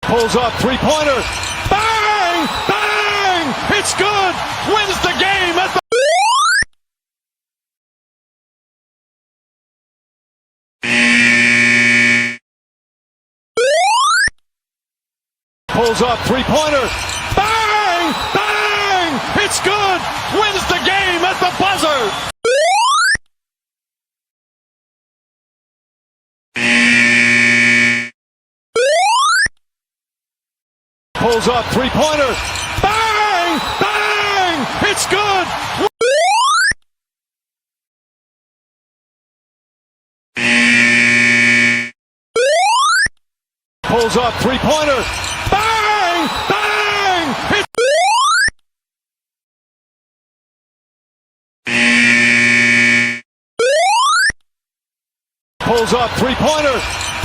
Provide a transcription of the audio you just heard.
Pulls up, three-pointer. Bang! Bang! It's good! Wins the game at the... Pulls up, three-pointer. Bang! Bang! It's good! Wins the game at the buzzer! Pulls up, three-pointer. Bang! Bang! It's good! Pulls up, three-pointer. Bang! Bang! Pulls up, three-pointer.